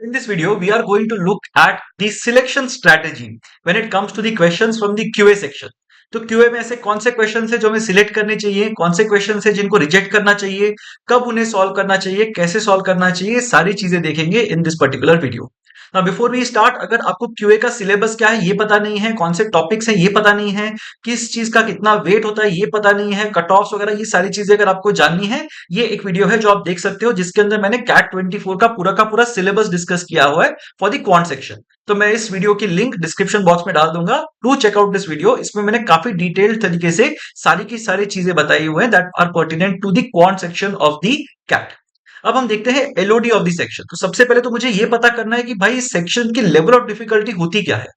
In this video, we are going to look at the selection strategy when it comes to the questions from the QA section. तो QA में ऐसे कौन से question है जो हमें सिलेक्ट करने चाहिए, कौन से क्वेश्चन है जिनको रिजेक्ट करना चाहिए, कब उन्हें सॉल्व करना चाहिए, कैसे सॉल्व करना चाहिए, सारी चीजें देखेंगे in this particular video. Now before we start, अगर आपको क्यूए का सिलेबस क्या है ये पता नहीं है, कौन से टॉपिक्स हैं ये पता नहीं है, किस चीज का कितना वेट होता है ये पता नहीं है, कट ऑफ्स वगैरह ये सारी चीजें अगर आपको जाननी है, ये एक वीडियो है जो आप देख सकते हो जिसके अंदर मैंने कैट 24 का पूरा सिलेबस डिस्कस किया हुआ है फॉर द क्वांट सेक्शन। तो मैं इस वीडियो की लिंक डिस्क्रिप्शन बॉक्स में डाल दूंगा टू चेकआउट दिस वीडियो। इसमें मैंने काफी डिटेल्ड तरीके से सारी की सारी चीजें बताई हुई हैं that are pertinent to the quant section of the CAT. अब हम देखते हैं एलओडी ऑफ द सेक्शन। तो सबसे पहले तो मुझे यह पता करना है कि भाई इस सेक्शन की लेवल ऑफ डिफिकल्टी होती क्या है।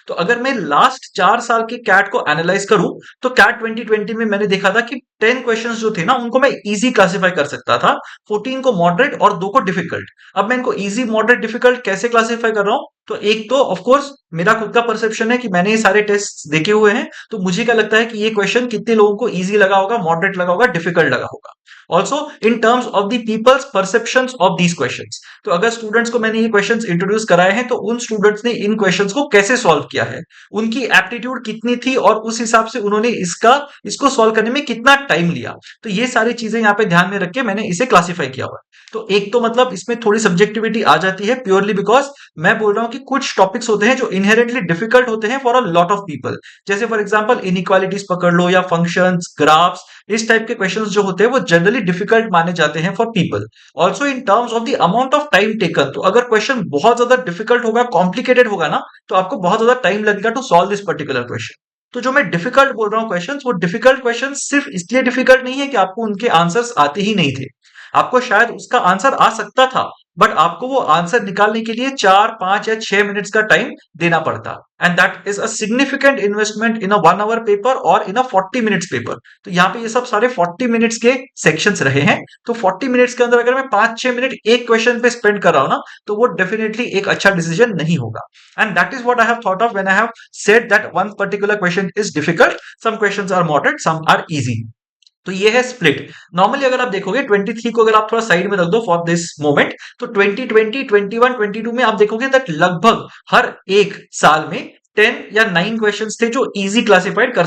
तो अगर मैं लास्ट 4 साल के कैट को एनालाइज करूं तो कैट 2020 में मैंने देखा था कि 10 क्वेश्चंस जो थे ना उनको मैं इजी क्लासिफाई कर सकता था, 14 को मॉडरेट और 2 को डिफिकल्ट। अब मैं इनको इजी मॉडरेट डिफिकल्ट कैसे क्लासिफाई कर रहा हूं, तो एक तो ऑफ कोर्स मेरा खुद का परसेप्शन है कि मैंने ये सारे टेस्ट देखे हुए हैं, तो मुझे क्या लगता है कि ये क्वेश्चन कितने लोगों को इजी लगा होगा, मॉडरेट लगा होगा, डिफिकल्ट लगा होगा। Also in terms of the peoples perception of these questions. तो अगर स्टूडेंट्स को मैंने ये क्वेश्चंस इंट्रोड्यूस कराए हैं तो उन स्टूडेंट्स ने इन क्वेश्चंस को कैसे सॉल्व किया है, उनकी एप्टीट्यूड कितनी थी और उस हिसाब से उन्होंने इसको सॉल्व करने में कितना टाइम लिया। तो ये सारी चीजें यहाँ पे ध्यान में रख के मैंने इसे क्लासिफाई किया हुआ है। तो एक तो मतलब इसमें थोड़ी सब्जेक्टिविटी आ जाती है प्योरली बिकॉज मैं बोल रहा हूं कि कुछ टॉपिक्स होते हैं जो इनहेरेंटली डिफिकल्ट होते हैं for a lot of people. जैसे फॉर एग्जांपल इनइक्वालिटीज पकड़ लो या फंक्शंस, ग्राफ्स, इस टाइप के क्वेश्चंस जो होते हैं वो जनरली डिफिकल्ट माने जाते हैं for people. Also in terms of the amount of time taken, तो अगर क्वेश्चन बहुत ज्यादा डिफिकल्ट होगा, कॉम्प्लिकेटेड होगा ना, तो आपको बहुत ज्यादा टाइम लगेगा to solve this particular question. तो जो मैं डिफिकल्ट बोल रहा हूँ क्वेश्चंस, वो डिफिकल्ट क्वेश्चंस सिर्फ इसलिए डिफिकल्ट नहीं है कि आपको उनके आंसर्स आते ही नहीं थे। आपको शायद उसका आंसर आ सकता था बट आपको वो आंसर निकालने के लिए 4, 5 या 6 मिनट्स का टाइम देना पड़ता, and that is a significant investment in a 1 hour paper और इन अ 40 मिनट्स पेपर। तो यहाँ पे ये सब सारे 40 मिनट्स के सेक्शंस रहे हैं। तो 40 मिनट्स के अंदर अगर मैं 5-6 मिनट एक क्वेश्चन पे स्पेंड कर रहा हूं ना, तो वो डेफिनेटली एक अच्छा डिसीजन नहीं होगा। And that is what I have thought of when I have said that one particular question is difficult, some questions are moderate, some are easy. तो ये है स्प्लिट। नॉर्मली अगर आप देखोगे 23 को अगर आप थोड़ा साइड में रख दो फॉर दिस मोमेंट, तो 2020, 21, 22 में आप देखोगे दैट लगभग हर एक साल में 10 या 9 क्वेश्चंस थे जो इजी क्लासिफाई कर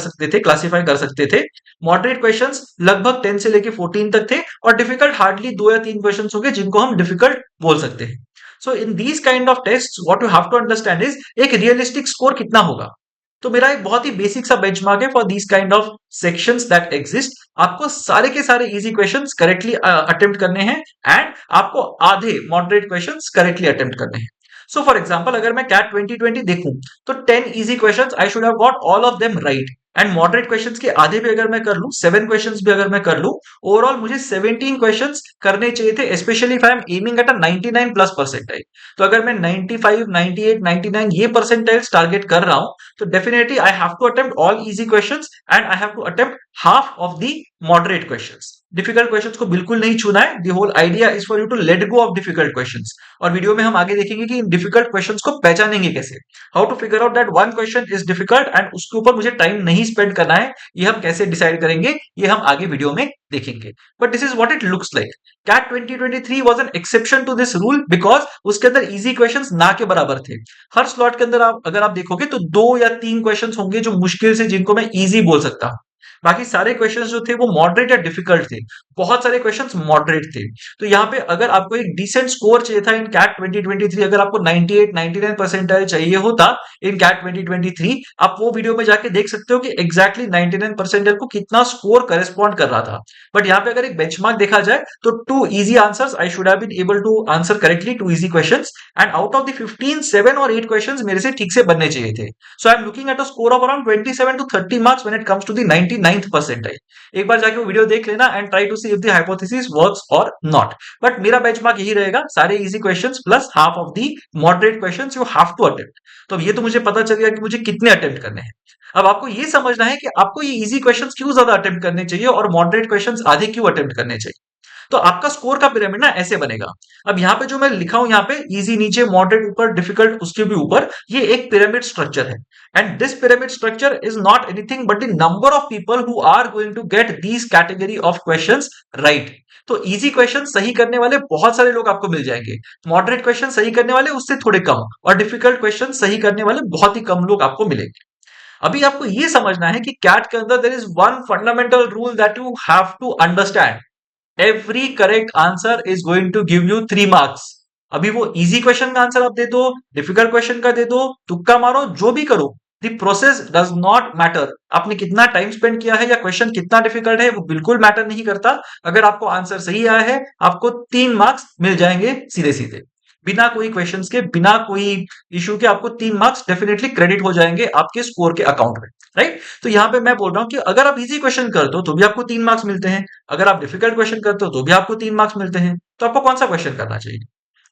सकते थे। मॉडरेट क्वेश्चंस लगभग 10 से लेके 14 तक थे और डिफिकल्ट हार्डली 2 या 3 क्वेश्चंस होंगे जिनको हम डिफिकल्ट बोल सकते हैं। So in these kind of test what you have to understand is एक रियलिस्टिक स्कोर कितना होगा। तो मेरा एक बहुत ही बेसिक सा बेंचमार्क है for these kind of sections that exist. आपको सारे के सारे इजी क्वेश्चंस करेक्टली अटेम्प्ट करने हैं एंड आपको आधे मॉडरेट क्वेश्चंस करेक्टली अटेम्प्ट करने हैं। सो फॉर एग्जांपल अगर मैं कैट 2020 देखूं तो 10 easy questions I should have got all of them right, and moderate questions के आधे भी अगर मैं कर लूं, 7 क्वेश्चंस भी अगर मैं कर लूं, ओवरऑल मुझे 17 क्वेश्चंस करने चाहिए थे, specially if I am aiming at a 99 plus percentile. तो अगर मैं 95, 98, 99 ये परसेंटाइल्स टारगेट कर रहा हूं, तो definitely I have to attempt all easy questions and I have to attempt half of the moderate questions. Difficult questions को बिल्कुल नहीं छूना है। The whole idea is for you to let go of difficult questions. और video में हम आगे देखेंगे कि इन डिफिकल्ट क्वेश्चंस को पहचानेंगे कैसे, how to figure out that one question is difficult and उसके ऊपर मुझे टाइम नहीं स्पेंड करना है, ये हम कैसे डिसाइड करेंगे ये हम आगे वीडियो में देखेंगे। But this is what it looks like. CAT 2023 was an exception to this rule because उसके अंदर इजी क्वेश्चंस ना के बराबर थे। हर स्लॉट के अंदर अगर आप देखोगे तो 2 या 3 क्वेश्चंस होंगे जो मुश्किल से जिनको मैं इजी बोल सकता हूं, बाकी सारे क्वेश्चंस जो थे वो मॉडरेट या डिफिकल्ट थे। बहुत सारे क्वेश्चंस मॉडरेट थे। तो यहाँ पे अगर आपको एक डिसेंट स्कोर चाहिए था इन कैट 2023, अगर आपको 98, 99 परसेंटाइल चाहिए होता इन कैट 2023, आप वो वीडियो में जाके देख सकते हो कि एग्जैक्टली 99 परसेंटाइल को कितना स्कोर करेस्पॉन्ड कर रहा था। बट यहाँ पे अगर एक बेंचमार्क देखा जाए तो 2 easy answers I should have been able to answer correctly, 2 easy questions, and out of the 15, 7 और 8 क्वेश्चंस मेरे से ठीक से बनने चाहिए थे। So I am looking at a score of around 27 to 30 marks when it comes to the 99th percentile. एक बार जाके वो वीडियो देख लेना and try to see if the hypothesis works और नॉट। बट मेरा बेंचमार्क यही रहेगा, सारे easy questions plus half of the moderate questions you have to attempt. तो अब ये तो मुझे पता चल गया कि मुझे कितने अटेम्प्ट करने हैं। अब आपको ये समझना है कि आपको ये इजी क्वेश्चंस क्यों ज्यादा अटेम्प्ट करने चाहिए और मॉडरेट क्वेश्चंस आधे क्यों अटेम्प्ट करने चाहिए। तो आपका स्कोर का पिरामिड ना ऐसे बनेगा। अब यहाँ पे जो मैं लिखा हूं, यहाँ पे इजी नीचे, मॉडरेट ऊपर, डिफिकल्ट उसके भी ऊपर, ये एक पिरामिड स्ट्रक्चर है। And this pyramid structure is not anything but the number of people who are going to get these category of questions right. तो इजी क्वेश्चन सही करने वाले बहुत सारे लोग आपको मिल जाएंगे, मॉडरेट क्वेश्चन सही करने वाले उससे थोड़े कम, और डिफिकल्ट क्वेश्चन सही करने वाले बहुत ही कम लोग आपको मिलेंगे। अभी आपको ये समझना है कि कैट के अंदर there is one fundamental rule that you have to understand. Every correct answer is going to give you 3 marks. अभी वो इजी क्वेश्चन का आंसर आप दे दो, डिफिकल्ट क्वेश्चन का दे दो, तुक्का मारो, जो भी करो, the process does not matter. आपने कितना टाइम स्पेंड किया है या क्वेश्चन कितना डिफिकल्ट है वो बिल्कुल मैटर नहीं करता। अगर आपको आंसर सही आया है आपको 3 मार्क्स मिल जाएंगे सीधे सीधे, बिना कोई क्वेश्चंस के, बिना कोई इश्यू के आपको 3 मार्क्स डेफिनेटली क्रेडिट हो जाएंगे आपके स्कोर के अकाउंट में। राइट, तो यहां पे मैं बोल रहा हूं कि अगर आप इजी क्वेश्चन करते हो तो भी आपको 3 मार्क्स मिलते हैं, अगर आप डिफिकल्ट क्वेश्चन करते हो तो भी आपको 3 मार्क्स मिलते हैं। तो आपको कौन सा क्वेश्चन करना चाहिए?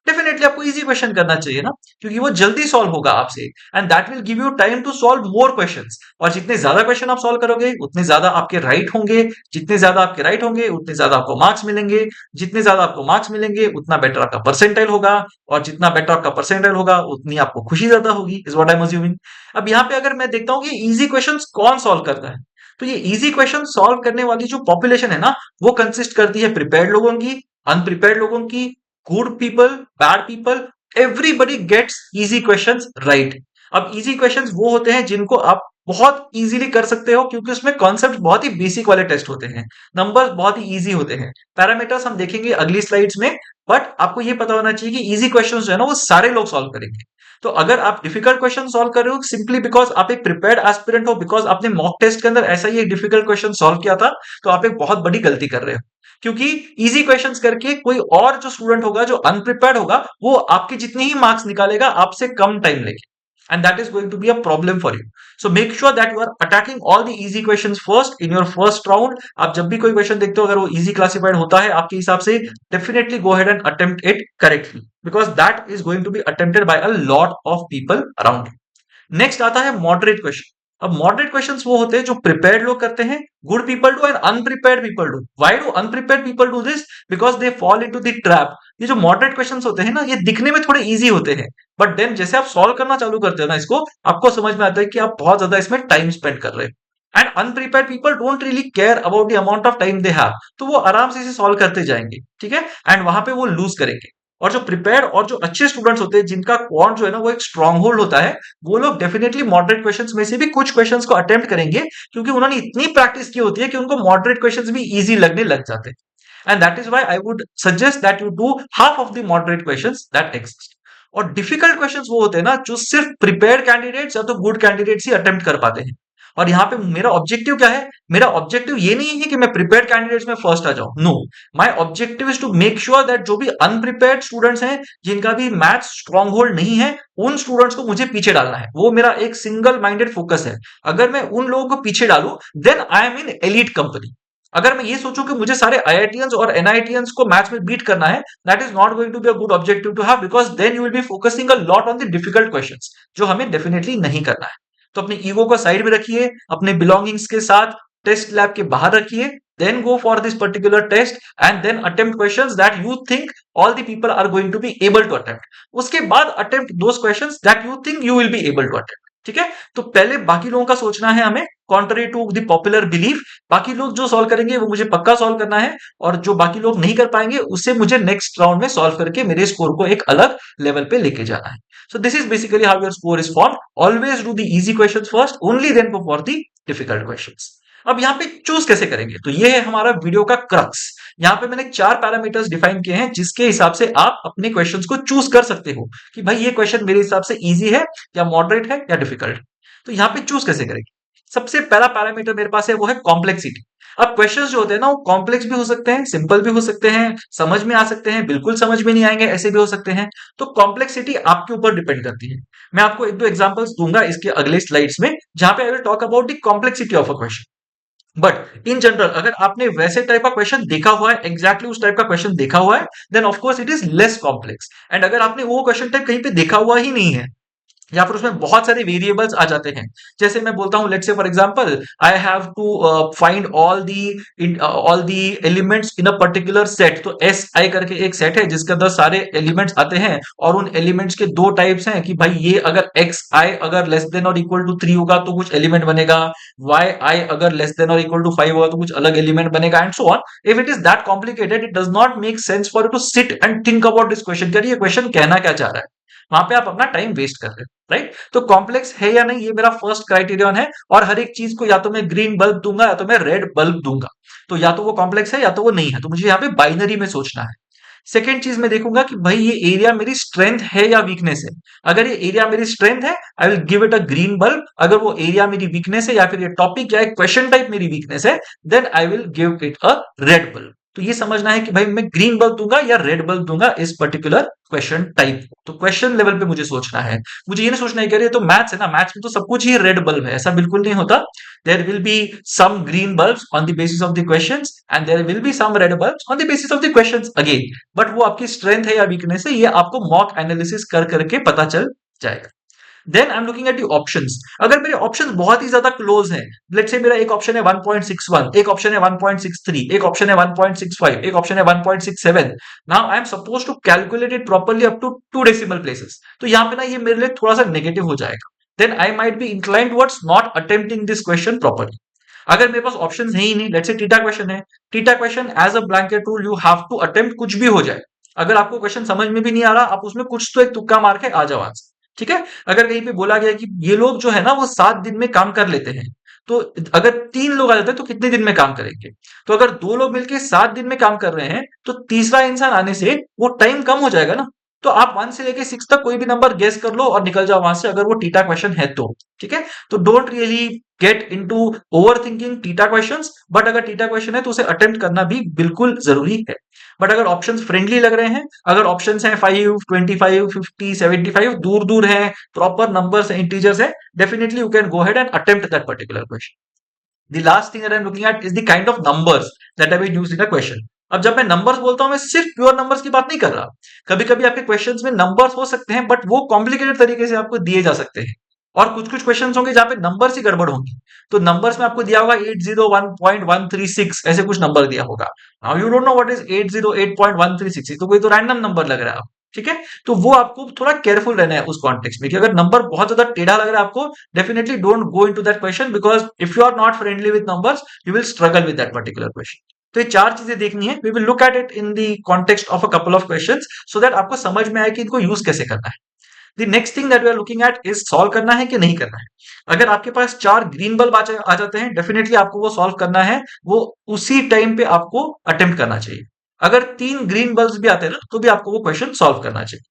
डेफिनेटली आपको इजी क्वेश्चन करना चाहिए ना, क्योंकि वो जल्दी सॉल्व होगा आपसे, and that will give you time to solve more questions. और जितने ज्यादा क्वेश्चन आप सॉल्व करोगे उतने ज्यादा आपके राइट होंगे, जितने ज्यादा आपके राइट होंगे उतने ज्यादा आपको मार्क्स मिलेंगे, जितने ज्यादा आपको मार्क्स मिलेंगे उतना बेटर आपका परसेंटाइल होगा, और जितना बेटर आपका परसेंटाइल होगा उतनी आपको खुशी ज्यादा होगी, is what I am assuming. अब यहाँ पे अगर मैं देखता हूँ कि इजी क्वेश्चन कौन सॉल्व करता है, तो ये इजी क्वेश्चन सॉल्व करने वाली जो पॉपुलेशन है ना, वो कंसिस्ट करती है प्रिपेयर्ड लोगों की, अनप्रिपेयर्ड लोगों की, good people, bad people, everybody gets easy questions right. अब इजी क्वेश्चंस वो होते हैं जिनको आप बहुत इजीली कर सकते हो, क्योंकि उसमें कॉन्सेप्ट बहुत ही बेसिक वाले टेस्ट होते हैं, नंबर्स बहुत ही इजी होते हैं, पैरामीटर्स हम देखेंगे अगली स्लाइड्स में। बट आपको ये पता होना चाहिए कि इजी क्वेश्चंस जो है ना वो सारे लोग सॉल्व करेंगे। तो अगर आप डिफिकल्ट क्वेश्चन सॉल्व कर रहे हो सिंपली बिकॉज आप एक प्रिपेयर्ड एस्पिरेंट हो, बिकॉज आपने मॉक टेस्ट के अंदर ऐसा ही एक डिफिकल्ट क्वेश्चन सॉल्व किया था, तो आप एक बहुत बड़ी गलती कर रहे हो। क्योंकि इजी क्वेश्चंस करके कोई और जो स्टूडेंट होगा जो अनप्रिपेयर्ड होगा वो आपके जितने ही मार्क्स निकालेगा आपसे कम टाइम लेके, and that is going to be a problem for you. So make sure that you are attacking all the easy questions first in your first round. आप जब भी कोई क्वेश्चन देखते हो अगर वो easy classified होता है आपके हिसाब से, definitely go ahead and attempt it correctly, because that is going to be attempted by a lot of people around you. Next आता है मॉडरेट क्वेश्चन। अब मॉडरेट क्वेश्चंस वो होते हैं जो प्रिपेयर्ड लोग करते हैं, good people do and अनप्रिपेयर्ड people do. Why do अनप्रिपेयर्ड people do this? Because they fall into the trap. ये जो मॉडरेट क्वेश्चंस होते हैं ना ये दिखने में थोड़े इजी होते हैं, बट देन जैसे आप सॉल्व करना चालू करते हो ना इसको, आपको समझ में आता है कि आप बहुत ज्यादा इसमें टाइम स्पेंड कर रहे हैं। And अनप्रिपेयर्ड people don't really care about the amount of time they have, तो वो आराम से इसे सॉल्व करते जाएंगे, ठीक है, एंड वहां पे वो लूज करेंगे। और जो प्रिपेयर और जो अच्छे स्टूडेंट्स होते हैं जिनका क्वांट जो है ना वो एक स्ट्रॉन्ग होल्ड होता है, वो लोग डेफिनेटली मॉडरेट क्वेश्चंस में से भी कुछ क्वेश्चंस को अटेम्प्ट करेंगे, क्योंकि उन्होंने इतनी प्रैक्टिस की होती है कि उनको मॉडरेट क्वेश्चंस भी इजी लगने लग जाते हैं। And that is why I would suggest that you do half of the moderate questions that exist. और डिफिकल्ट क्वेश्चंस वो होते हैं ना जो सिर्फ प्रिपेयर्ड कैंडिडेट्स या तो गुड कैंडिडेट्स ही अटेम्प्ट कर पाते हैं। और यहाँ पे मेरा ऑब्जेक्टिव क्या है? मेरा ऑब्जेक्टिव ये नहीं है कि मैं प्रिपेयर्ड कैंडिडेट्स में फर्स्ट आ जाऊं, no, my objective is to make sure that जो भी अनप्रिपेयर्ड स्टूडेंट्स हैं जिनका भी मैथ्स स्ट्रॉन्ग होल्ड नहीं है, उन स्टूडेंट्स को मुझे पीछे डालना है। वो मेरा एक सिंगल माइंडेड फोकस है। अगर मैं उन लोगों को पीछे डालूं then I am in elite company. अगर मैं ये सोचूं कि मुझे सारे आईआईटीएंस और एनआईटीएंस को मैथ्स में बीट करना है, that is not going to be a good objective to have, because then you will be focusing a lot on the difficult questions, जो हमें डेफिनेटली नहीं करना है। तो अपने ईगो को साइड में रखिए, अपने बिलोंगिंग्स के साथ टेस्ट लैब के बाहर रखिए, then go for this particular test and then attempt questions that you think all the people are going to be able to attempt. उसके बाद attempt those questions that you think you will be able to attempt. ठीक है, तो पहले बाकी लोगों का सोचना है हमें, contrary to the popular belief। बाकी लोग जो सॉल्व करेंगे वो मुझे पक्का सॉल्व करना है, और जो बाकी लोग नहीं कर पाएंगे उसे मुझे नेक्स्ट राउंड में सॉल्व करके मेरे स्कोर को एक अलग लेवल पे लेके जाना है। So this is basically how your score is formed. Always do the easy questions first, only then go for the difficult questions. अब यहाँ पे चूज कैसे करेंगे, तो ये है हमारा वीडियो का क्रक्स। यहाँ पे मैंने 4 पैरामीटर्स डिफाइन किए हैं जिसके हिसाब से आप अपने क्वेश्चंस को चूज कर सकते हो कि भाई ये क्वेश्चन मेरे हिसाब से इजी है या मॉडरेट है या डिफिकल्ट। तो यहाँ पे चूज कैसे करेंगे? सबसे पहला पैरामीटर मेरे पास है वो है कॉम्प्लेक्सिटी। अब क्वेश्चंस जो होते हैं ना वो कॉम्प्लेक्स भी हो सकते हैं, सिंपल भी हो सकते हैं, समझ में आ सकते हैं, बिल्कुल समझ में नहीं आएंगे, ऐसे भी हो सकते हैं। तो कॉम्प्लेक्सिटी आपके ऊपर डिपेंड करती है। मैं आपको एक दो एग्जांपल्स दूंगा इसके अगले स्लाइड्स में, जहां पे I will talk about the complexity of a question. But in general अगर आपने वैसे टाइप का क्वेश्चन देखा हुआ है, एग्जैक्टली उस टाइप का क्वेश्चन देखा हुआ है, then of course it is less complex. एंड अगर आपने वो क्वेश्चन टाइप कहीं पे देखा हुआ ही नहीं है, या फिर उसमें बहुत सारे वेरिएबल्स आ जाते हैं। जैसे मैं बोलता हूँ, let's say for example, I have to find all the elements in a particular set. तो एस आई करके एक सेट है जिसके अंदर सारे एलिमेंट्स आते हैं, और उन एलिमेंट्स के दो टाइप्स हैं कि भाई ये अगर एक्स आई अगर लेस देन और इक्वल टू 3 होगा तो कुछ एलिमेंट बनेगा, वाई आई अगर लेस देन और इक्वल टू 5 होगा तो कुछ अलग एलिमेंट बनेगा, and so on. If it is that complicated, it does not make sense for you to sit and think about this question, कि ये क्वेश्चन कहना क्या चाह रहा है। वहां पे आप अपना टाइम वेस्ट कर रहे हो, राइट? तो कॉम्प्लेक्स है या नहीं, ये मेरा फर्स्ट क्राइटेरियन है। और हर एक चीज को या तो मैं ग्रीन बल्ब दूंगा या तो मैं रेड बल्ब दूंगा। तो या तो वो कॉम्प्लेक्स है या तो वो नहीं है, तो मुझे यहाँ पे बाइनरी में सोचना है। सेकेंड चीज मैं देखूंगा कि भाई ये एरिया मेरी स्ट्रेंथ है या वीकनेस है। अगर ये एरिया मेरी स्ट्रेंथ है, I will give it a green bulb. अगर वो एरिया मेरी वीकनेस है या फिर ये टॉपिक या क्वेश्चन टाइप मेरी वीकनेस है, then I will give it a red bulb. तो ये समझना है कि भाई मैं ग्रीन बल्ब दूंगा या रेड बल्ब दूंगा इस पर्टिकुलर क्वेश्चन टाइप को। तो क्वेश्चन लेवल पे मुझे सोचना है। मुझे ये नहीं सोचना है कि अरे तो मैथ्स है ना, मैथ्स में तो सब कुछ ही रेड बल्ब है, ऐसा बिल्कुल नहीं होता। There will be some green bulbs on the basis of the questions, and there will be some red bulbs on the basis of the questions again. But वो आपकी स्ट्रेंथ है या वीकनेस है, ये आपको मॉक एनालिसिस कर करके पता चल जाएगा। Then I am looking at the options. अगर मेरे ऑप्शंस बहुत ही ज्यादा क्लोज हैं, लेट्स से मेरा एक ऑप्शन है 1.61, एक ऑप्शन है 1.63, एक ऑप्शन है 1.65, एक ऑप्शन है 1.67, now I am suppose to calculate it properly up to 2 decimal places, तो यहाँ पे ना ये मेरे लिए थोड़ा सा नेगेटिव हो जाएगा। Then I might be inclined towards not attempting this question properly. अगर मेरे पास ऑप्शंस है ही नहीं, लेट्स से टीटा क्वेश्चन है, TITA question as a blanket rule you have to attempt कुछ भी हो जाए। अगर आपको क्वेश्चन समझ में भी नहीं आ रहा, आप उसमें कुछ तो एक तुक्का मार के आ जाओ आंसर, ठीक है? अगर कहीं पे बोला गया कि ये लोग जो है ना वो 7 दिन में काम कर लेते हैं, तो अगर 3 लोग आ जाते हैं तो कितने दिन में काम करेंगे? तो अगर 2 लोग मिलके 7 दिन में काम कर रहे हैं, तो तीसरा इंसान आने से वो टाइम कम हो जाएगा ना। तो आप 1 से लेके 6 तक कोई भी नंबर गेस कर लो और निकल जाओ वहां से, अगर वो टीटा क्वेश्चन है तो। ठीक है? तो don't really get into over thinking theta questions, but अगर टीटा क्वेश्चन है तो उसे अटेम्प्ट करना भी बिल्कुल जरूरी है। बट अगर ऑप्शंस फ्रेंडली लग रहे हैं, अगर ऑप्शंस हैं 5, 25, 50, 75, दूर दूर है, प्रॉपर नंबर्स है, इंटीजर्स है, definitely you can go head and attempt that particular question. The last thing that I'm looking at is the kind of numbers that have been used in a question. अब जब मैं numbers बोलता हूं, मैं सिर्फ pure numbers की बात नहीं कर रहा। कभी कभी आपके क्वेश्चंस में नंबर्स हो सकते हैं, बट वो कॉम्प्लिकेटेड तरीके से आपको दिए जा सकते हैं। और कुछ कुछ क्वेश्चंस होंगे जहां पे नंबर्स ही गड़बड़ होंगी। तो नंबर्स में आपको दिया होगा 801.136, ऐसे कुछ नंबर दिया होगा। Now you don't know what is 808.136, तो कोई तो रैंडम नंबर लग रहा है। ठीक है? तो वो आपको थोड़ा केयरफुल रहना है उस कॉन्टेक्स्ट में, कि अगर नंबर बहुत ज्यादा टेढ़ा लग रहा है आपको, definitely don't go into that question, because if you are not friendly with numbers, you will struggle with that particular question. तो ये 4 चीजें देखनी है। We will look at it in the context of a couple of questions, so that आपको समझ में आए कि इनको यूज कैसे करना है। The next thing that we are looking at is solve करना है कि नहीं करना है। अगर आपके पास 4 ग्रीन बल्ब आ जाते हैं, डेफिनेटली आपको वो सॉल्व करना है, वो उसी टाइम पे आपको अटेम्प्ट करना चाहिए। अगर 3 ग्रीन बल्ब भी आते हैं ना, तो भी आपको वो क्वेश्चन सॉल्व करना चाहिए।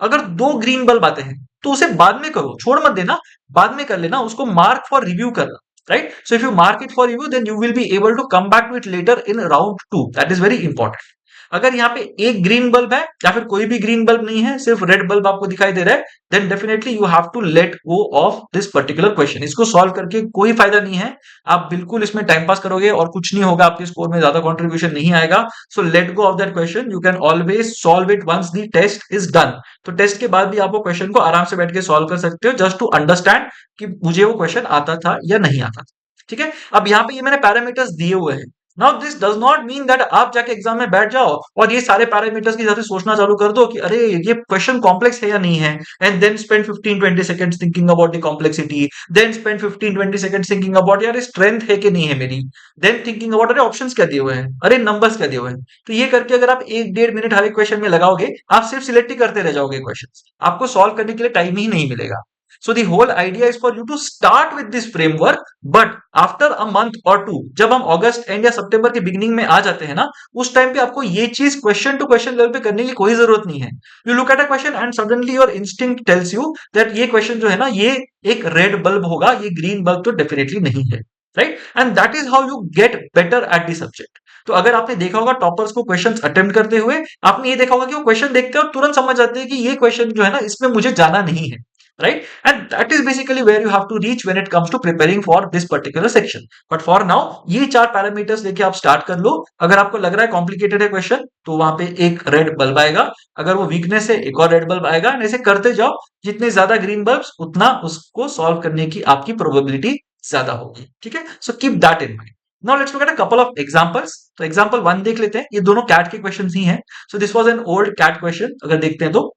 अगर 2 ग्रीन बल्ब आते हैं, तो उसे बाद में करो, छोड़ मत देना, बाद में कर लेना, उसको मार्क फॉर रिव्यू करना। Right? So if you mark it for review, then you will be able to come back to it later in round 2। That is very important. अगर यहाँ पे एक ग्रीन बल्ब है या फिर कोई भी ग्रीन बल्ब नहीं है, सिर्फ रेड बल्ब आपको दिखाई दे रहा है, then definitely you have to let go of this particular question. इसको सॉल्व करके कोई फायदा नहीं है, आप बिल्कुल इसमें टाइम पास करोगे और कुछ नहीं होगा, आपके स्कोर में ज्यादा कंट्रीब्यूशन नहीं आएगा। So let go of that question, you can always solve it once the test is done. तो टेस्ट के बाद भी आप वो क्वेश्चन को आराम से बैठ के सॉल्व कर सकते हो, जस्ट टू अंडरस्टैंड कि मुझे वो क्वेश्चन आता था या नहीं आता था। ठीक है? अब यहाँ पे ये मैंने पैरामीटर्स दिए हुए हैं। Now this does not mean that आप जाके एग्जाम में बैठ जाओ और ये सारे पैरामीटर्स के हिसाब से सोचना चालू कर दो कि अरे ये क्वेश्चन कॉम्प्लेक्स है या नहीं है, and then spend 15-20 seconds thinking about the complexity, then spend 15-20 seconds thinking about यार स्ट्रेंथ है कि नहीं है मेरी, देन थिंकिंग अबाउट अरे ऑप्शंस क्या दिए हुए हैं, अरे नंबर्स क्या दिए हुए हैं। तो ये करके अगर आप 1-1.5 मिनट हर एक क्वेश्चन में लगाओगे, आप सिर्फ सिलेक्ट ही करते रह जाओगे क्वेश्चन, आपको सॉल्व करने के लिए टाइम ही नहीं मिलेगा। So the whole idea is for you to start with this framework, but after a month or 2, जब हम अगस्त एंड या सितंबर के बिगिनिंग में आ जाते हैं ना, उस टाइम पे आपको ये चीज क्वेश्चन टू क्वेश्चन लेवल पे करने की कोई जरूरत नहीं है। You look at a question and suddenly your instinct tells you that ये क्वेश्चन जो है ना, ये एक रेड बल्ब होगा, ये ग्रीन बल्ब तो डेफिनेटली नहीं है। Right? And that is how you get better at the subject. तो अगर आपने देखा होगा टॉपर्स को क्वेश्चंस अटेम्प्ट करते हुए, आपने ये देखा होगा कि वो क्वेश्चन देखते हैं और तुरंत समझ जाते हैं कि ये क्वेश्चन जो है ना, इसमें मुझे जाना नहीं है। right? And that is basically where you have to reach when it comes to preparing for this particular section. But for now ये 4 पैरामीटर्स लेके आप स्टार्ट कर लो. अगर आपको लग रहा है कॉम्प्लिकेटेड है क्वेश्चन तो वहां पे एक रेड बल्ब आएगा, अगर वो वीकनेस है एक और रेड बल्ब आएगा, ऐसे करते जाओ. जितने ज्यादा ग्रीन बल्ब्स उतना उसको सॉल्व करने की आपकी प्रोबेबिलिटी ज्यादा होगी. ठीक है, so keep that in mind. Now let's look at a couple of examples. तो एग्जांपल 1 देख लेते हैं. ये दोनों कैट के क्वेश्चंस ही हैं. So this was an old CAT question. अगर देखते हैं तो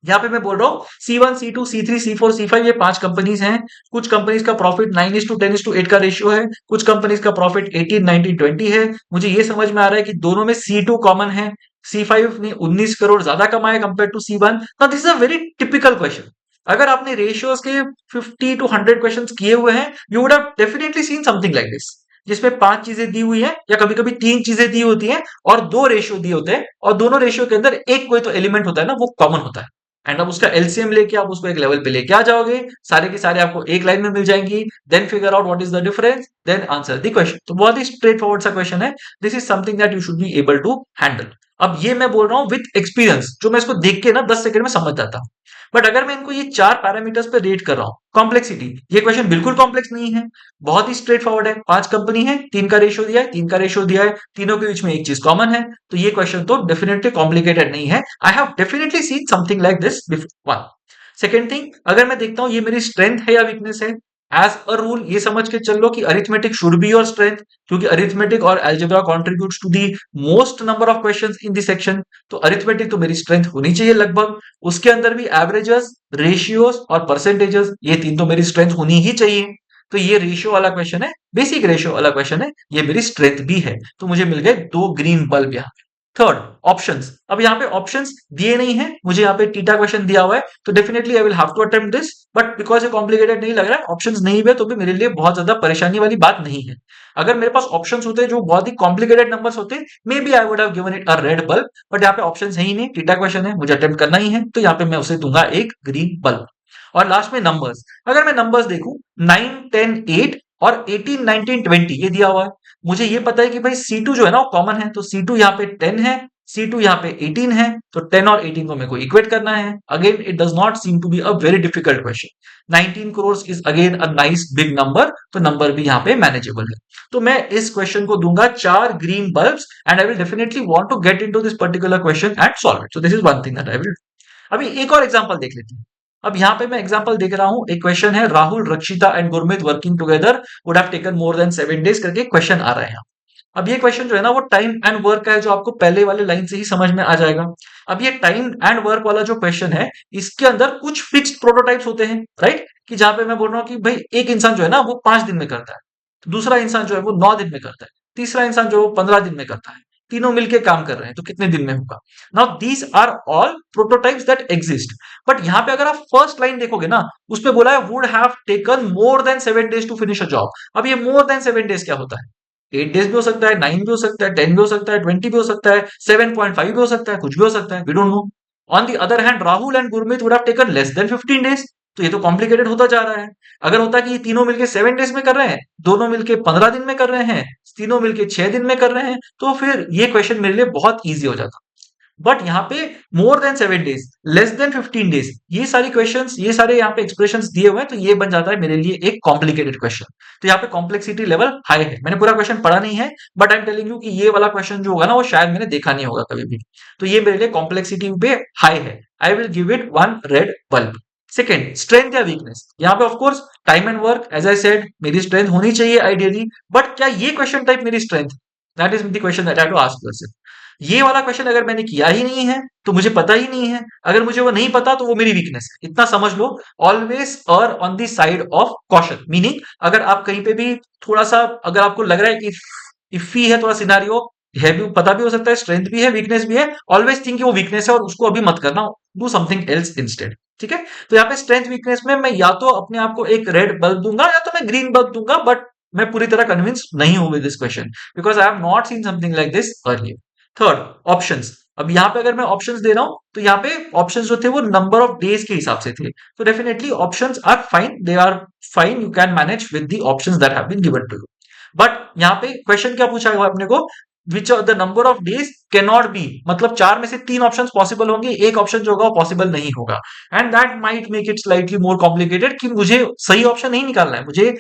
यहाँ पे मैं बोल रहा हूँ C1, C2, C3, C4, C5 ये 5 कंपनीज हैं. कुछ कंपनीज का प्रॉफिट 9:10:8 का रेशियो है, कुछ कंपनीज का प्रॉफिट 18:19:20 है. मुझे ये समझ में आ रहा है कि दोनों में C2 कॉमन है. C5 ने 19 करोड़ ज्यादा कमाया compare to C1. Now this is a very typical question. अगर आपने रेशियोज के 50 to 100 क्वेश्चंस किए हुए हैं, you would have definitely seen something like this, जिसमें 5 चीजें दी हुई है या कभी कभी 3 चीजें दी होती हैं और 2 रेशियो दिए होते हैं, और दोनों रेशियो के अंदर एक कोई तो एलिमेंट होता है ना, वो कॉमन होता है. एंड अब उसका एलसीएम लेके आप उसको एक लेवल पे लेके आ जाओगे, सारे के सारे आपको एक लाइन में मिल जाएंगी. Then figure out what is the difference, then answer the question. तो बहुत ही स्ट्रेट फॉरवर्ड सा क्वेश्चन है. This is something that you should be able to handle. अब ये मैं बोल रहा हूँ विद एक्सपीरियंस, जो मैं इसको देख के ना 10 सेकंड में समझ जाता हूँ. बट अगर मैं इनको ये 4 पैरामीटर्स पे रेट कर रहा हूँ, कॉम्प्लेक्सिटी, ये क्वेश्चन बिल्कुल कॉम्प्लेक्स नहीं है, बहुत ही स्ट्रेट फॉरवर्ड है. 5 कंपनी है, 3 का रेशियो दिया है, 3 का रेशियो दिया है, तीनों के बीच में एक चीज कॉमन है. तो ये क्वेश्चन तो डेफिनेटली कॉम्प्लिकेटेड नहीं है. I have definitely seen something like this before. One second thing, अगर मैं देखता हूं ये मेरी स्ट्रेंथ है या वीकनेस है, एज अ रूल ये समझ के चल लो कि arithmetic should be your strength, क्योंकि अरिथमेटिक और algebra contributes to the most number of questions in this section. तो अरिथमेटिक तो मेरी स्ट्रेंथ होनी चाहिए लगभग. उसके अंदर भी एवरेजेस, रेशियोज और परसेंटेजेस, ये 3 तो मेरी स्ट्रेंथ होनी ही चाहिए. तो ये रेशियो वाला क्वेश्चन है, बेसिक रेशियो वाला क्वेश्चन है, ये मेरी स्ट्रेंथ भी है. तो मुझे मिल गए 2 ग्रीन बल्ब यहाँ. Third, options. अब यहाँ पे ऑप्शंस दिए नहीं है, मुझे यहाँ पे टीटा क्वेश्चन दिया हुआ है, तो definitely I will have to attempt this. But because ये कॉम्प्लिकेटेड नहीं लग रहा है, ऑप्शंस नहीं हुए तो भी मेरे लिए बहुत ज्यादा परेशानी वाली बात नहीं है. अगर मेरे पास ऑप्शंस होते जो बहुत ही कॉम्प्लिकेटेड नंबर्स होते, maybe I would have given it a red bulb. But यहाँ पे ऑप्शंस है ही नहीं, टीटा क्वेश्चन है, मुझे अटेम्प्ट करना ही है, तो यहाँ पे मैं उसे दूंगा एक ग्रीन बल्ब. और लास्ट में नंबर्स. अगर मैं नंबर्स देखूं 9, 10, 8 और 18, 19, 20 ये दिया हुआ है. मुझे ये पता है कि भाई C2 जो है ना वो कॉमन है, तो C2 यहाँ पे 10 है, C2 यहाँ पे 18 है, तो 10 और 18 को मेरे को इक्वेट करना है. Again it does not seem to be a very difficult question. 19 crore is again a nice big number, तो नंबर भी यहाँ पे मैनेजेबल है. तो मैं इस क्वेश्चन को दूंगा 4 green bulbs, and I will definitely want to get into this particular question and solve it. So this is one thing that I will. अभी एक और एग्जांपल देख लेते हैं. अब यहाँ पे मैं एग्जांपल देख रहा हूं, एक क्वेश्चन है राहुल, रक्षिता and Gurmeet working together would have taken more than 7 days करके क्वेश्चन आ रहा है यहाँ. अब ये क्वेश्चन जो है ना वो टाइम एंड वर्क का है, जो आपको पहले वाले लाइन से ही समझ में आ जाएगा. अब ये टाइम एंड वर्क वाला जो क्वेश्चन है, इसके अंदर कुछ फिक्स्ड प्रोटोटाइप्स होते हैं, राइट? कि जहां पे मैं बोल रहा हूँ कि भाई एक इंसान जो है ना वो 5 दिन में करता है, दूसरा इंसान जो है वो 9 दिन में करता है, तीसरा इंसान जो है वो 15 दिन में करता है, तीनों मिलके काम कर रहे हैं, तो कितने दिन में होगा? Now these are all prototypes that exist. But यहाँ पे अगर आप फर्स्ट लाइन देखोगे ना, उसपे बोला है would have taken more than 7 days to finish a job. अब ये मोर देन 7 डेज क्या होता है? 8 डेज भी हो सकता है, 9 भी हो सकता है, 10 भी हो सकता है, 20 भी हो सकता है, 7.5 भी हो सकता है, कुछ भी हो सकता है, we don't know. On the other hand Rahul and Gurmeet would have taken less than 15 days. तो ये तो कॉम्प्लिकेटेड होता जा रहा है. अगर होता कि ये तीनों मिलके 7 डेज में कर रहे हैं, दोनों मिलके 15 दिन में कर रहे हैं, तीनों मिलके 6 दिन में कर रहे हैं, तो फिर ये क्वेश्चन मेरे लिए बहुत ईजी हो जाता. बट यहाँ पे मोर than 7 days, less than 15 days, ये सारी क्वेश्चंस, ये सारे यहाँ पे एक्सप्रेशंस दिए हुए हैं, तो ये बन जाता है मेरे लिए एक कॉम्प्लिकेटेड क्वेश्चन. तो यहाँ पे कॉम्प्लेक्सिटी लेवल हाई है. मैंने पूरा क्वेश्चन पढ़ा नहीं है, but I am telling you कि ये वाला क्वेश्चन जो होगा ना वो शायद मैंने देखा नहीं होगा कभी भी. तो ये मेरे लिए कॉम्प्लेक्सिटी पे हाई है. I will give it 1 red bulb. Second, strength या वीकनेस. यहाँ पे of course time and work, as I said, मेरी स्ट्रेंथ होनी चाहिए आइडियली. बट क्या ये क्वेश्चन टाइप मेरी strength? That is the question that I have to ask yourself. ये वाला क्वेश्चन अगर मैंने किया ही नहीं है तो मुझे पता ही नहीं है. अगर मुझे वो नहीं पता तो वो मेरी वीकनेस है, इतना समझ लो. ऑलवेज एर on the side of caution. Meaning अगर आप कहीं पे भी थोड़ा सा, अगर आपको लग रहा है कि इफी है थोड़ा सिनारियो, है भी, पता भी हो सकता है स्ट्रेंथ भी है वीकनेस भी है, ऑलवेज थिंक वो वीकनेस है और उसको अभी मत करना, डू समथिंग एल्स इंस्टेड. ठीक है, तो यहाँ पे स्ट्रेंथ वीकनेस में मैं या तो अपने आप को एक रेड बल्ब दूंगा या तो मैं ग्रीन बल्ब दूंगा. बट मैं पूरी तरह कन्विंस नहीं हूं with this question, because I have not seen something like this earlier. Third, options. अब यहाँ पे अगर मैं ऑप्शंस दे रहा हूं तो यहाँ पे ऑप्शंस जो थे वो नंबर ऑफ डेज के हिसाब से थे. तो definitely options are fine, they are fine, you can manage with the options that have been given to you. But यहाँ पे क्वेश्चन क्या पूछा हुआ अपने को? Which the number of days can not be, मतलब 4 में से 3 ऑप्शंस पॉसिबल होंगे, एक ऑप्शन जो होगा वो पॉसिबल नहीं होगा, and that might make it slightly more complicated कि मुझे सही ऑप्शन नहीं निकालना है, मुझे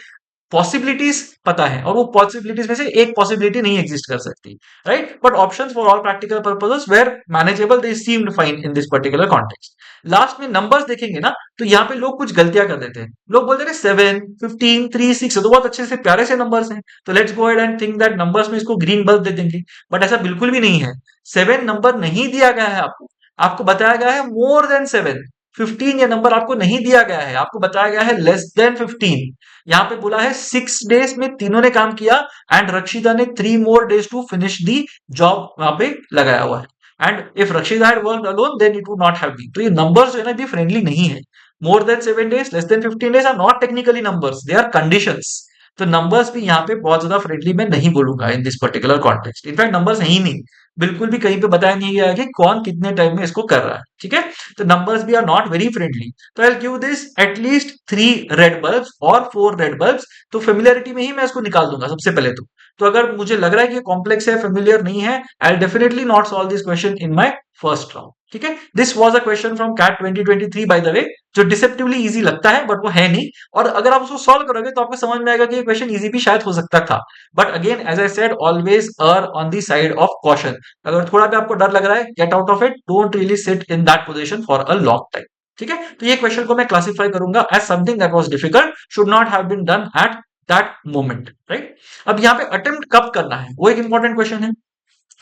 पॉसिबिलिटीज पता है और वो पॉसिबिलिटीज में से एक पॉसिबिलिटी नहीं एग्जिस्ट कर सकती, right? But options for all practical purposes were manageable, they seemed fine in this particular context. Last में नंबर्स देखेंगे ना, तो यहाँ पे लोग कुछ गलतियां कर देते हैं, लोग बोलते हैं 7, 15, 3, 6 तो बहुत अच्छे से प्यारे से नंबर्स हैं, तो let's go ahead and think that numbers में इसको ग्रीन बल्ब दे देंगे, बट ऐसा बिल्कुल भी नहीं है। 7 नंबर नहीं दिया गया है आपको, आपको बताया गया है मोर देन 7। 15 ये नंबर आपको नहीं दिया गया है, आपको बताया गया है लेस देन 15। यहाँ पे बोला है 6 डेज में तीनों ने काम किया, एंड रक्षिता ने 3 more days to finish the job, वहां पे लगाया हुआ है। And if Rakshita had worked alone then it would not have been. तो ये नंबर्स जो है ना भी फ्रेंडली नहीं है। More than 7 days, less than 15 days are not technically numbers, they are conditions. तो नंबर्स भी यहाँ पे बहुत ज्यादा फ्रेंडली मैं नहीं बोलूंगा in this particular context. In fact numbers है ही नहीं, बिल्कुल भी कहीं पे बताया नहीं गया है कि कौन कितने टाइम में इसको कर रहा है, ठीक है? तो नंबर्स भी आर नॉट वेरी फ्रेंडली। तो I will give this at least 3 red bulbs और 4 रेड बल्ब्स। तो फेमिलियरिटी में ही मैं इसको निकाल दूंगा सबसे पहले तो अगर मुझे लग रहा है कि कॉम्प्लेक्स है, फेमिलियर नहीं है, I will definitely not solve this question in my first round, ठीक है? This was a question from CAT 2023 by the way, जो डिसेप्टिवली इजी लगता है बट वो है नहीं, और अगर आप उसको सॉल्व करोगे तो आपको समझ में आएगा कि ये क्वेश्चन इजी भी शायद हो सकता था। But again as I said, always err on the side of caution. अगर थोड़ा भी आपको डर लग रहा है, get out of it, don't really sit in that position for a long time, ठीक है? तो ये क्वेश्चन को मैं क्लासिफाई करूंगा as something that was difficult, should not have been done at that moment, right? अब यहाँ पे अटेम्प्ट कब करना है वो एक इंपॉर्टेंट क्वेश्चन है।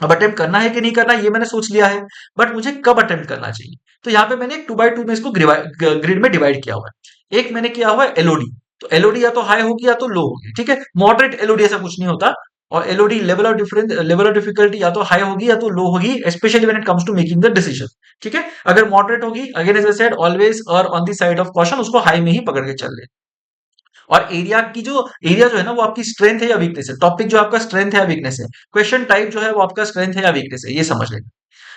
अब अटेम्प्ट करना है कि नहीं करना ये मैंने सोच लिया है, बट मुझे कब अटेम्प्ट करना चाहिए? तो यहाँ पे मैंने 2 by 2 में इसको ग्रिड में डिवाइड किया हुआ है। एक मैंने किया हुआ है एलओडी, तो एलओडी या तो हाई होगी या तो लो होगी, ठीक है? मॉडरेट एलओडी ऐसा कुछ नहीं होता, और LOD level of difference, level of difficulty या तो हाई होगी या तो लो होगी, specially when it comes to making the decision, ठीक है? अगर मॉडरेट होगी, again as I said, always err on the side of caution, उसको हाई में ही पकड़ के चल ले। और एरिया जो है ना वो आपकी स्ट्रेंथ है या वीकनेस है, टॉपिक जो आपका स्ट्रेंथ है या वीकनेस है, क्वेश्चन टाइप जो है वो आपका स्ट्रेंथ है या वीकनेस है, ये समझ लेना।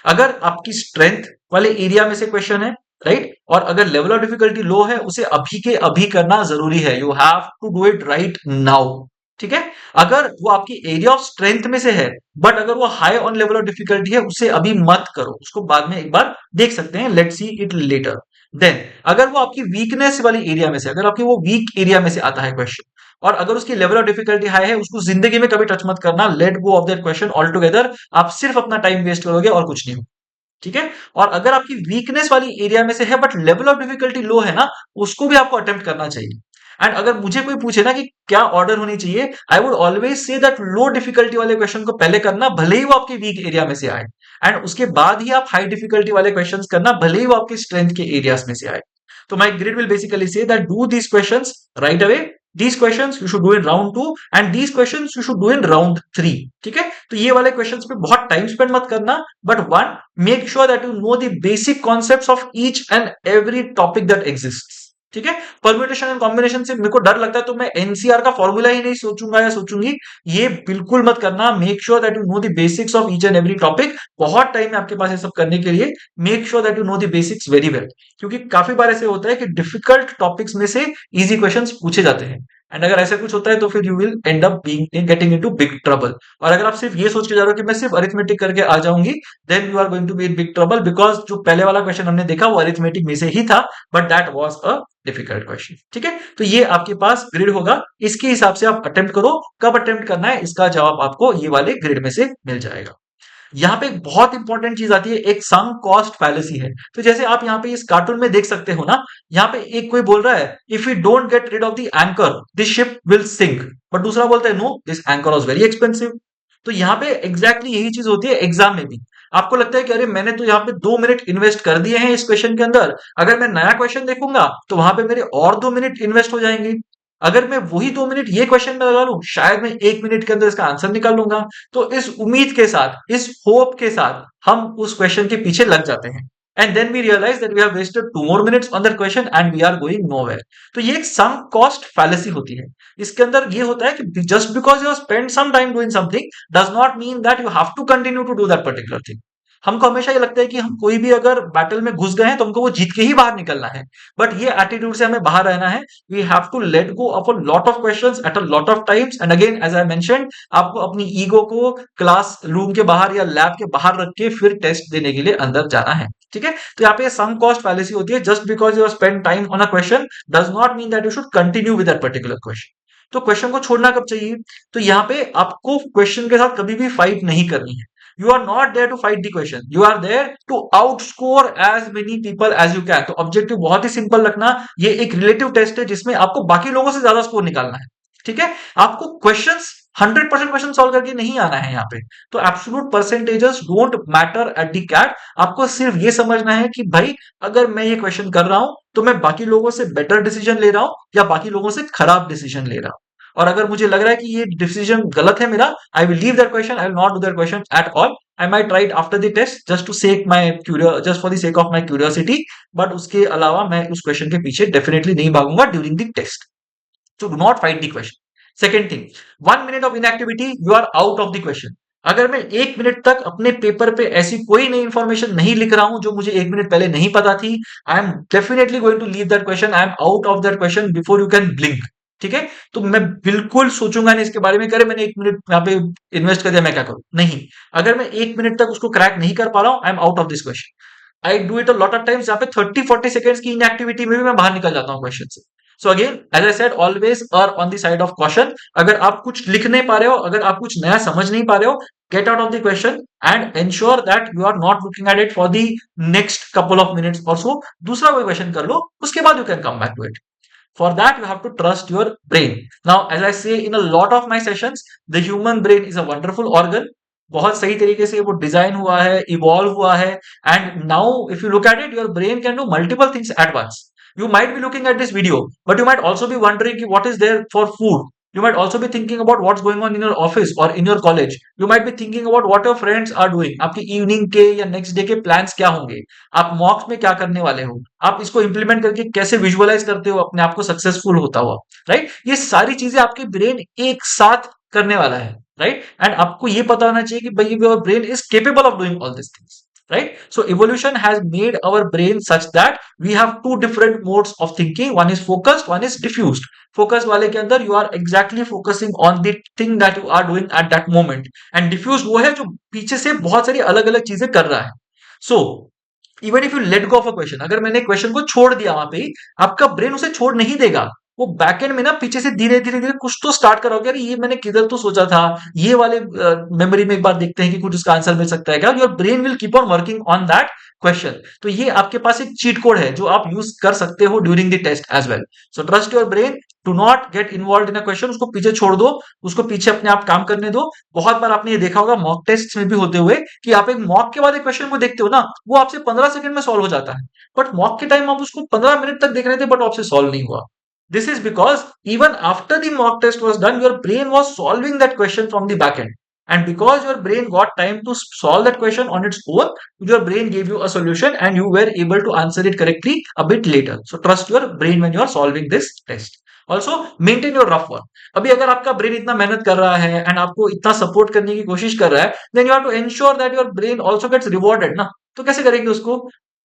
अगर आपकी स्ट्रेंथ वाले एरिया में से क्वेश्चन है, राइट, और अगर लेवल ऑफ डिफिकल्टी लो है, उसे अभी के अभी करना जरूरी है, you have to do it right now, ठीक है? अगर वो आपकी एरिया ऑफ स्ट्रेंथ में से है, बट अगर वो high on level of difficulty है, उसे अभी मत करो, उसको बाद में एक बार देख सकते हैं, let's see it later. Then अगर वो आपकी वीकनेस वाली एरिया में से, अगर आपकी वो वीक एरिया में से आता है क्वेश्चन, और अगर उसकी लेवल ऑफ डिफिकल्टी हाई है, उसको जिंदगी में कभी टच मत करना, late go of that question all together, आप सिर्फ अपना टाइम वेस्ट करोगे और कुछ नहीं, ठीक है? और अगर आपकी वीकनेस वाली एरिया में से है बट लेवल ऑफ डिफिकल्टी लो है ना, उसको भी आपको अटेम्प्ट करना चाहिए। एंड अगर मुझे कोई पूछे ना कि क्या ऑर्डर होनी चाहिए, I would always say that low difficulty वाले क्वेश्चन को पहले करना, भले ही वो आपके वीक एरिया में से आए, एंड उसके बाद ही आप हाई डिफिकल्टी वाले क्वेश्चंस करना, भले ही वो आपके स्ट्रेंथ के एरियाज में से आए। तो my grid will basically say that do these questions right away, these questions you should do in round 2 and these questions you should do in round 3, ठीक है? तो ये वाले क्वेश्चंस पे बहुत टाइम स्पेंड मत करना, but one, make sure that you know the basic concepts of each and every topic that exists, ठीक है? परम्यूटेशन एंड कॉम्बिनेशन से मेरे को डर लगता है तो मैं एनसीआर का फॉर्मूला ही नहीं सोचूंगा या सोचूंगी, ये बिल्कुल मत करना। Make sure that you know the basics of each and every topic, बहुत टाइम है आपके पास ये सब करने के लिए, make sure that you know the basics very well, क्योंकि काफी बार ऐसे होता है कि डिफिकल्ट टॉपिक्स में से इजी क्वेश्चंस पूछे जाते हैं, एंड अगर ऐसा कुछ होता है तो फिर you will end up being getting into big trouble. और अगर आप सिर्फ ये सोच के जा रहे हो कि मैं सिर्फ अरिथमेटिक करके आ जाऊंगी, then you are going to be in big trouble, because जो पहले वाला क्वेश्चन हमने देखा वो अरिथमेटिक में से ही था, but that was a difficult question, ठीक है? तो ये आपके पास ग्रिड होगा, इसके हिसाब से आप अटेम्प्ट करो, कब अटेम्प्ट करना है इसका जवाब आपको ये वाले ग्रिड में से मिल जाएगा। यहाँ पे एक बहुत इंपॉर्टेंट चीज आती है, एक सम कॉस्ट फैलेसी है। तो जैसे आप यहाँ पे इस कार्टून में देख सकते हो ना, यहाँ पे एक कोई बोल रहा है if you don't get rid of the anchor this ship will sink, but दूसरा बोलता है no this anchor was very expensive. तो यहाँ पे एग्जैक्टली यही चीज होती है एग्जाम में भी। आपको लगता है कि अरे मैंने तो यहाँ पे 2 मिनट इन्वेस्ट कर दिए हैं इस क्वेश्चन के अंदर, अगर मैं नया क्वेश्चन देखूंगा तो वहां पे मेरे और 2 मिनट इन्वेस्ट हो जाएंगे, अगर मैं वही 2 मिनट ये क्वेश्चन में लगा लूं शायद मैं 1 मिनट के अंदर इसका आंसर निकाल लूंगा। तो इस उम्मीद के साथ, इस होप के साथ हम उस क्वेश्चन के पीछे लग जाते हैं, and then we realize that we have wasted 2 more minutes on that question and we are going nowhere. तो ये एक सम कॉस्ट फैलेसी होती है। इसके अंदर ये होता है कि just because you have spend some time doing something does not mean that you have to continue to do that particular thing. हमको हमेशा ये लगता है कि हम कोई भी अगर बैटल में घुस गए हैं तो हमको वो जीत के ही बाहर निकलना है, बट ये एटीट्यूड से हमें बाहर रहना है। We have to let go of a lot of questions at a lot of times, and again as I mentioned, आपको अपनी ईगो को क्लास रूम के बाहर या लैब के बाहर रख के फिर टेस्ट देने के लिए अंदर जाना है। ठीक है, तो यहाँ पे सम कॉस्ट फैलेसी होती है। Just because you spend time on a question does not mean that you should continue with that particular question. तो क्वेश्चन को छोड़ना कब चाहिए? तो यहाँ पे आपको क्वेश्चन के साथ कभी भी फाइट नहीं करनी है। You are not there to fight the question. You are there to outscore as many people as you can. तो ऑब्जेक्टिव बहुत ही सिंपल रखना। ये एक रिलेटिव टेस्ट है जिसमें आपको बाकी लोगों से ज्यादा स्कोर निकालना है। ठीक है, आपको क्वेश्चंस 100% क्वेश्चन सॉल्व करके नहीं आना है यहाँ पे। तो absolute percentages don't matter at the CAT. आपको सिर्फ ये समझना है कि भाई अगर मैं ये क्वेश्चन कर रहा हूं तो मैं बाकी लोगों से बेटर डिसीजन ले रहा हूं या बाकी लोगों से खराब डिसीजन ले रहा हूं। और अगर मुझे लग रहा है कि ये डिसीजन गलत है मेरा, I will leave that question, I will not do that question at all. I might try it after the test just to sake my just for the sake of my curiosity, but उसके अलावा मैं उस question के पीछे definitely नहीं भागूंगा during the test. So do not fight the question. Second thing, 1 minute of inactivity, you are out of the question. अगर मैं 1 मिनट तक अपने पेपर पे ऐसी कोई नई इंफॉर्मेशन नहीं लिख रहा हूं जो मुझे 1 मिनट पहले नहीं पता थी, I am definitely going to leave that question, I am out of that question before you can blink. ठीक है, तो मैं बिल्कुल सोचूंगा नहीं इसके बारे में, करे मैंने 1 मिनट यहाँ पे इन्वेस्ट कर दिया, मैं क्या करूं? नहीं, अगर मैं 1 मिनट तक उसको क्रैक नहीं कर पा रहा हूं, आई am out of this question. I do it a lot of times, यहाँ पे 30-40 सेकंड्स की इनएक्टिविटी में भी मैं बाहर निकल जाता हूँ क्वेश्चन से। So again as I said, always err on the side of caution. अगर आप कुछ लिख नहीं पा रहे हो, अगर आप कुछ नया समझ नहीं पा रहे हो, get out of the question and ensure that you are not looking at it for the next couple of minutes or so. दूसरा कोई क्वेश्चन कर लो, उसके बाद you can come back to it. For that, you have to trust your brain. Now, as I say in a lot of my sessions, the human brain is a wonderful organ. बहुत सही तरीके से वो design हुआ है, evolve हुआ है, and now if you look at it, your brain can do multiple things at once. You might be looking at this video, but you might also be wondering what is there for food. You might also be thinking about what's going on in your office or in your college. You might be thinking about what your friends are doing. आपकी evening के या next day के plans क्या होंगे, आप मॉक्स में क्या करने वाले हो, आप इसको इंप्लीमेंट करके कैसे विजुअलाइज करते हो अपने आप को सक्सेसफुल होता हुआ, राइट? ये सारी चीजें आपके ब्रेन एक साथ करने वाला है, राइट? एंड आपको ये पता होना चाहिए कि भाई your brain is capable of doing all this things, right? So evolution has made our brain such that we have two different modes of thinking. One is focused, one is diffused. Focused वाले के अंदर you are exactly focusing on the thing that you are doing at that moment, and diffused वो है जो पीछे से बहुत सारी अलग अलग चीजें कर रहा है। So even if you let go of a question, अगर मैंने क्वेश्चन को छोड़ दिया वहां पे, आपका ब्रेन उसे छोड़ नहीं देगा। वो बैकएंड में ना पीछे से धीरे धीरे धीरे कुछ तो स्टार्ट कराओगे, अरे ये मैंने किधर तो सोचा था, ये वाले मेमोरी में एक बार देखते हैं कि कुछ उसका आंसर मिल सकता है क्या। Your brain will keep on working on that question. तो ये आपके पास एक चीट कोड है जो आप यूज कर सकते हो during the test as well. So trust your brain, do not get involve in a question, उसको पीछे छोड़ दो, उसको पीछे अपने आप काम करने दो। बहुत बार आपने ये देखा होगा मॉक टेस्ट में भी होते हुए कि आप एक मॉक के बाद एक क्वेश्चन को देखते हो ना, वो आपसे 15 सेकंड में सॉल्व हो जाता है, बट मॉक के टाइम आप उसको 15 मिनट तक देख रहे थे बट आपसे सॉल्व नहीं हुआ। This is because even after the mock test was done, your brain was solving that question from the back end. And because your brain got time to solve that question on its own, your brain gave you a solution and you were able to answer it correctly a bit later. So trust your brain when you are solving this test. Also, maintain your rough work. अभी अगर आपका brain इतना मेहनत कर रहा है and आपको इतना सपोर्ट करने की कोशिश कर रहा है, then you have to ensure that your brain also gets rewarded ना। तो कैसे करेंगे उसको?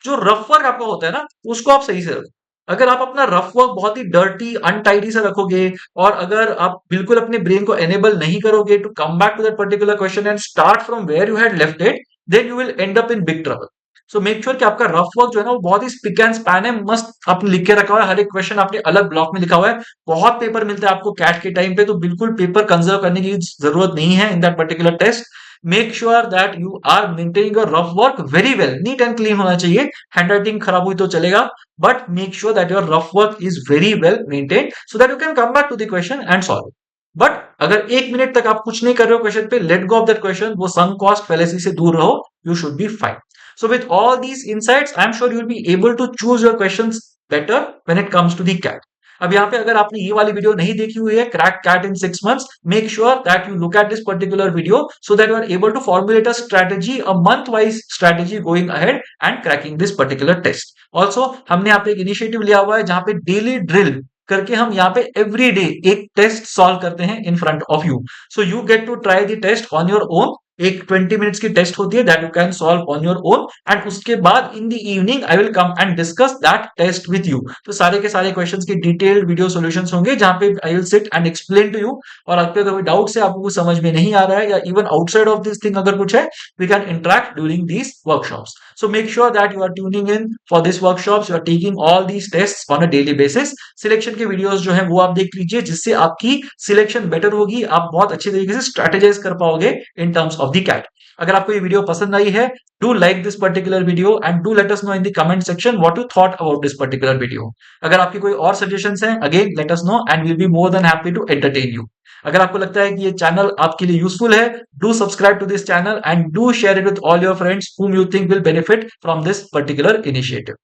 जो रफ वर्क आपका होता है ना, उसको आप सही से रखो। अगर आप अपना रफ वर्क बहुत ही डर्टी अनटाइडी से रखोगे और अगर आप बिल्कुल अपने ब्रेन को एनेबल नहीं करोगे to come back to that particular question and start from where you had left it, then you will end up in big trouble. So make sure कि आपका रफ वर्क जो है ना वो बहुत ही स्पिक एंड स्पैन है, मस्त आपने लिख के रखा हुआ है, हर एक क्वेश्चन आपने अलग ब्लॉक में लिखा हुआ है। बहुत पेपर मिलता है आपको कैट के टाइम पे, तो बिल्कुल पेपर कंजर्व करने की जरूरत नहीं है in that particular test. Make sure that you are maintaining your rough work very well, neat and clean होना चाहिए। हैंड राइटिंग खराब हुई तो चलेगा, but make sure that your rough work is very well maintained so that you can come back to the question and solve it. But अगर 1 minute तक आप कुछ नहीं कर रहे हो क्वेश्चन पे, let go of that question, वो sunk cost fallacy से दूर रहो, you should be fine. So with all these insights, I am sure you will be able to choose your questions better when it comes to the CAT. अब यहाँ पे अगर आपने ये वाली वीडियो नहीं देखी हुई है, crack CAT in 6 months, make sure that you look at this particular video so that you are able to formulate a strategy, a month wise strategy going ahead and cracking this particular test. Also हमने यहाँ पे एक initiative लिया हुआ है जहां पे daily drill करके हम यहाँ पे एवरी डे एक टेस्ट सॉल्व करते हैं in front of you. So you get to try the test on your own. एक 20 मिनट्स की टेस्ट होती है that you can solve on your own, and उसके बाद in the evening I will come and discuss that test with you. तो सारे के सारे क्वेश्चंस की डिटेल्ड वीडियो सॉल्यूशंस होंगे जहां पे I will sit and explain to you. और आपके कोई डाउट है, आपको कुछ समझ में नहीं आ रहा है, या even outside of this thing अगर कुछ है, we can interact during these workshops. So make sure that you are tuning in for this workshops, you are taking all these tests on a daily basis। Selection के videos जो है वो आप देख लीजिए, जिससे आपकी सिलेक्शन बेटर होगी, आप बहुत अच्छे तरीके से स्ट्रेटेजाइज कर पाओगे in terms of the CAT. अगर आपको ये वीडियो पसंद आई है, do like this particular video and do let us know in the comment section what you thought about this particular video. अगर आपकी कोई और सजेशंस हैं, again let us know and we'll be more than happy to entertain you. अगर आपको लगता है कि ये चैनल आपके लिए यूजफुल है, do subscribe to this channel and do share it with all your friends whom you think will benefit from this particular initiative।